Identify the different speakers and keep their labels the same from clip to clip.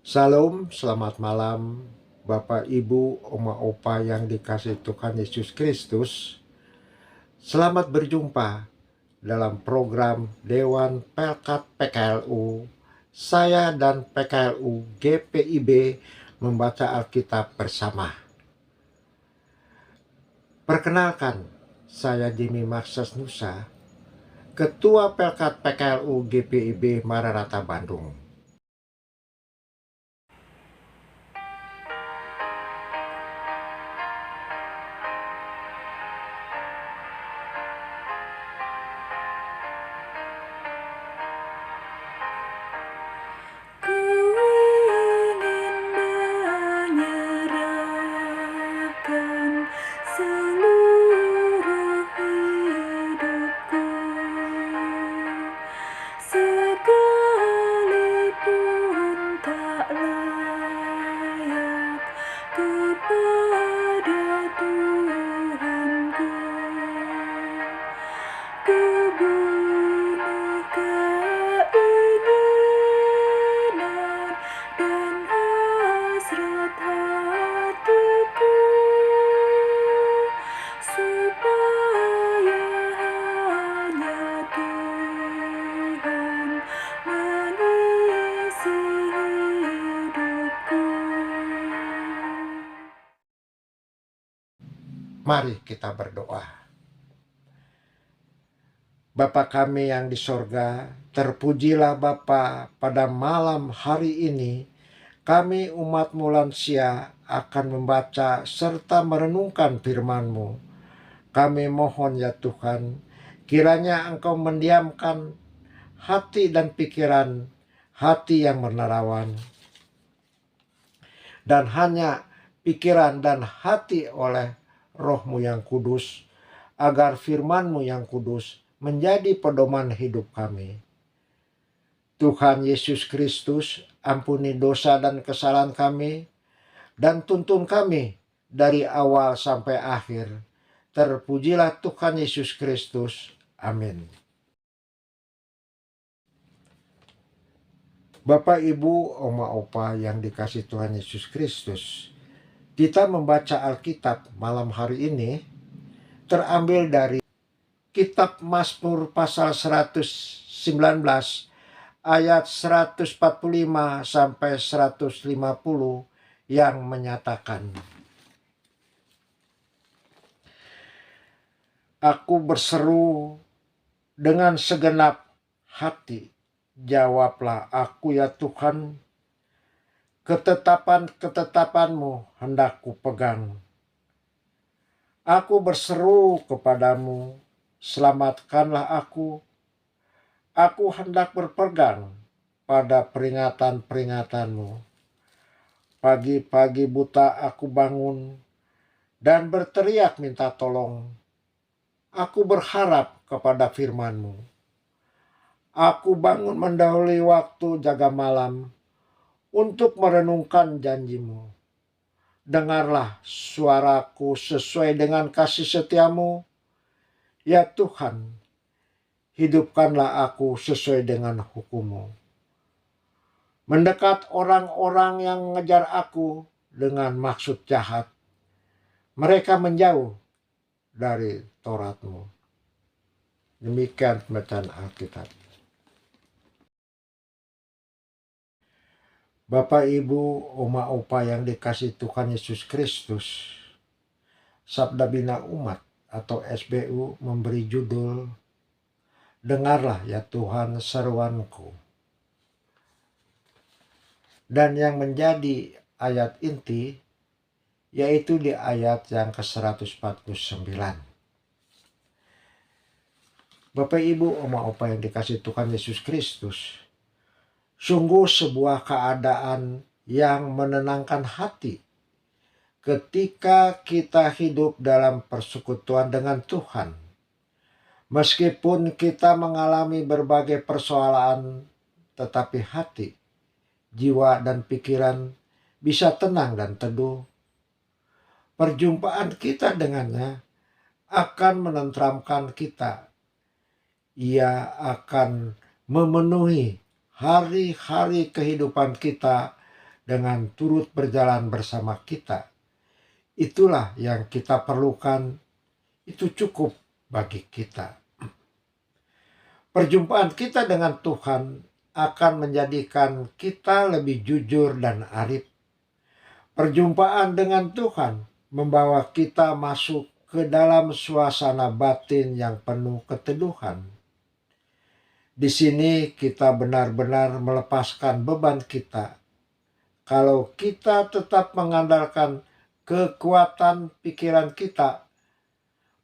Speaker 1: Salam, selamat malam Bapak, Ibu, Oma, Opa yang dikasih Tuhan Yesus Kristus. Selamat berjumpa dalam program Dewan Pelkat PKLU. Saya dan PKLU GPIB membaca Alkitab bersama. Perkenalkan, saya Jimmy Maksas Nusa, Ketua Pelkat PKLU GPIB Maranatha Bandung. Mari kita berdoa. Bapa kami yang di sorga, terpujilah Bapa pada malam hari ini. Kami umat-Mu lansia akan membaca serta merenungkan firman-Mu. Kami mohon ya Tuhan, kiranya Engkau mendiamkan hati dan pikiran hati yang menerawang. Dan hanya pikiran dan hati oleh Roh-Mu yang kudus, agar firman-Mu yang kudus menjadi pedoman hidup kami. Tuhan Yesus Kristus, ampuni dosa dan kesalahan kami, dan tuntun kami dari awal sampai akhir. Terpujilah Tuhan Yesus Kristus. Amin. Bapak, Ibu, Oma, Opa yang dikasih Tuhan Yesus Kristus, kita membaca Alkitab malam hari ini terambil dari Kitab Mazmur pasal 119 ayat 145 sampai 150 yang menyatakan, Aku berseru dengan segenap hati, jawablah aku ya Tuhan, ketetapan-ketetapan-Mu hendak ku pegang. Aku berseru kepadamu, selamatkanlah aku. Aku hendak berpegang pada peringatan-peringatan-Mu. Pagi-pagi buta aku bangun dan berteriak minta tolong. Aku berharap kepada firman-Mu. Aku bangun mendahului waktu jaga malam untuk merenungkan janji-Mu. Dengarlah suaraku sesuai dengan kasih setia-Mu. Ya Tuhan, hidupkanlah aku sesuai dengan hukum-Mu. Mendekat orang-orang yang mengejar aku dengan maksud jahat. Mereka menjauh dari Taurat-Mu. Demikian bacaan Alkitab. Bapak, Ibu, Oma, Opa yang dikasih Tuhan Yesus Kristus, Sabda Bina Umat atau SBU memberi judul, Dengarlah ya Tuhan seruanku. Dan yang menjadi ayat inti yaitu di ayat yang ke-149. Bapak, Ibu, Oma, Opa yang dikasih Tuhan Yesus Kristus, sungguh sebuah keadaan yang menenangkan hati ketika kita hidup dalam persekutuan dengan Tuhan. Meskipun kita mengalami berbagai persoalan, tetapi hati, jiwa, dan pikiran bisa tenang dan teduh. Perjumpaan kita dengannya akan menenteramkan kita. Ia akan memenuhi hari-hari kehidupan kita dengan turut berjalan bersama kita. Itulah yang kita perlukan, itu cukup bagi kita. Perjumpaan kita dengan Tuhan akan menjadikan kita lebih jujur dan arif. Perjumpaan dengan Tuhan membawa kita masuk ke dalam suasana batin yang penuh keteduhan. Di sini kita benar-benar melepaskan beban kita. Kalau kita tetap mengandalkan kekuatan pikiran kita,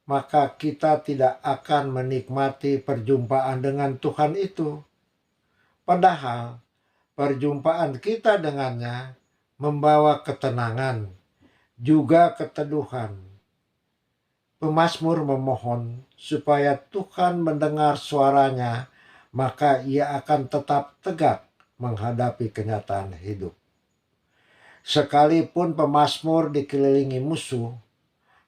Speaker 1: maka kita tidak akan menikmati perjumpaan dengan Tuhan itu. Padahal perjumpaan kita dengannya membawa ketenangan, juga keteduhan. Pemazmur memohon supaya Tuhan mendengar suaranya, maka ia akan tetap tegak menghadapi kenyataan hidup. Sekalipun pemazmur dikelilingi musuh,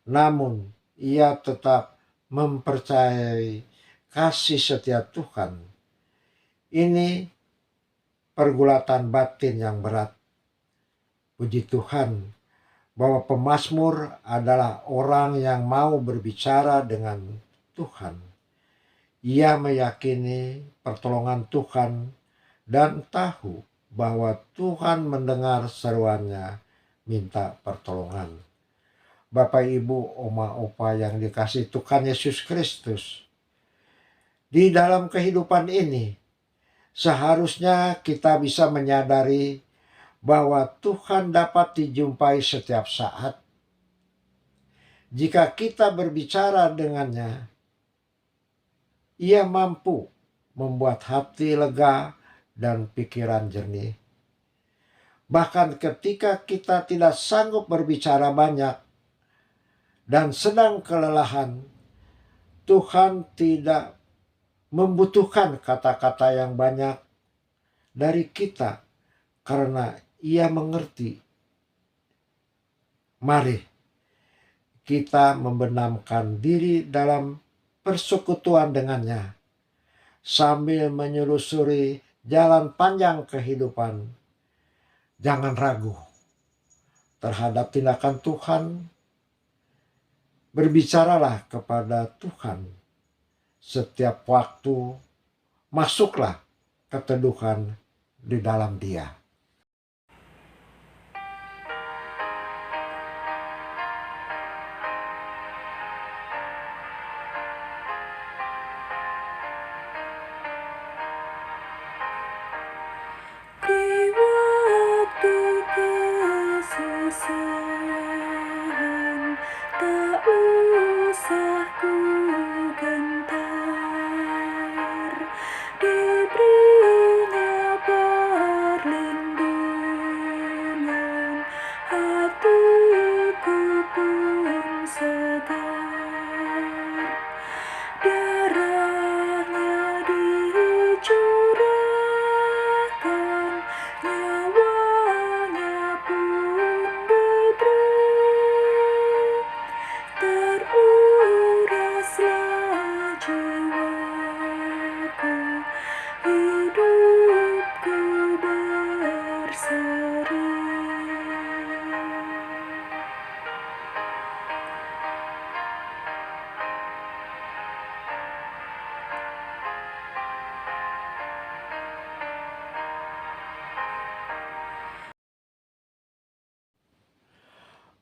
Speaker 1: namun ia tetap mempercayai kasih setia Tuhan. Ini pergulatan batin yang berat. Puji Tuhan bahwa pemazmur adalah orang yang mau berbicara dengan Tuhan. Ia meyakini pertolongan Tuhan dan tahu bahwa Tuhan mendengar seruannya minta pertolongan. Bapak, Ibu, Oma, Opa yang dikasihi Tuhan Yesus Kristus, di dalam kehidupan ini seharusnya kita bisa menyadari bahwa Tuhan dapat dijumpai setiap saat. Jika kita berbicara dengannya, ia mampu membuat hati lega dan pikiran jernih. Bahkan ketika kita tidak sanggup berbicara banyak dan sedang kelelahan, Tuhan tidak membutuhkan kata-kata yang banyak dari kita karena ia mengerti. Mari kita membenamkan diri dalam persekutuan dengannya sambil menyelusuri jalan panjang kehidupan. Jangan ragu terhadap tindakan Tuhan. Berbicaralah kepada Tuhan setiap waktu. Masuklah keteduhan di dalam Dia.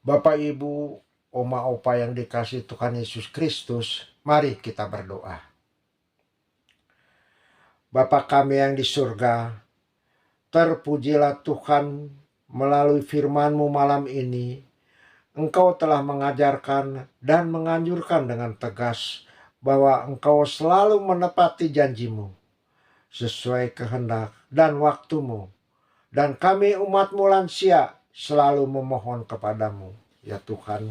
Speaker 1: Bapak, Ibu, Oma, Opa yang dikasihi Tuhan Yesus Kristus, mari kita berdoa. Bapa kami yang di surga, terpujilah Tuhan melalui firman-Mu malam ini. Engkau telah mengajarkan dan menganjurkan dengan tegas bahwa Engkau selalu menepati janji-Mu sesuai kehendak dan waktu-Mu. Dan kami umat-Mu lansia selalu memohon kepadamu, ya Tuhan.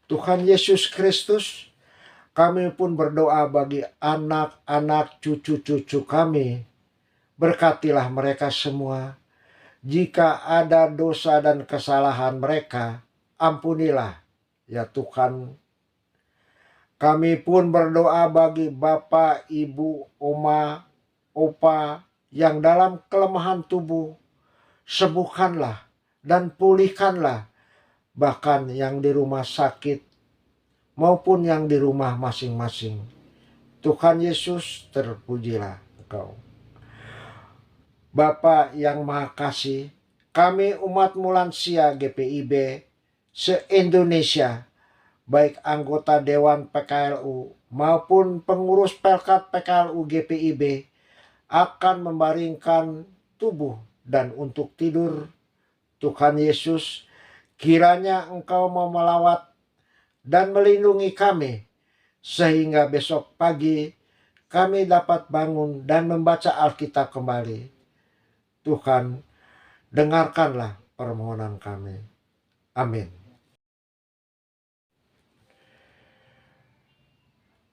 Speaker 1: Tuhan Yesus Kristus, kami pun berdoa bagi anak-anak cucu-cucu kami. Berkatilah mereka semua. Jika ada dosa dan kesalahan mereka, ampunilah, ya Tuhan. Kami pun berdoa bagi Bapak, Ibu, Oma, Opa yang dalam kelemahan tubuh, sembuhkanlah dan pulihkanlah bahkan yang di rumah sakit maupun yang di rumah masing-masing. Tuhan Yesus, terpujilah Engkau. Bapa yang Maha Kasih, kami umat-Mu lansia GPIB se-Indonesia, baik anggota Dewan PKLU maupun pengurus Pelkat PKLU GPIB, akan membaringkan tubuh dan untuk tidur. Tuhan Yesus, kiranya Engkau mau melawat dan melindungi kami, sehingga besok pagi kami dapat bangun dan membaca Alkitab kembali. Tuhan, dengarkanlah permohonan kami. Amin.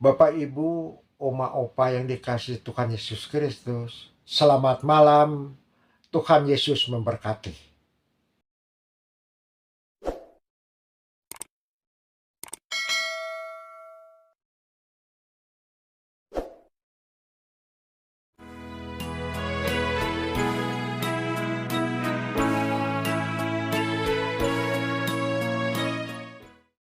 Speaker 1: Bapak, Ibu, Oma, Opa yang dikasihi Tuhan Yesus Kristus, selamat malam. Tuhan Yesus memberkati.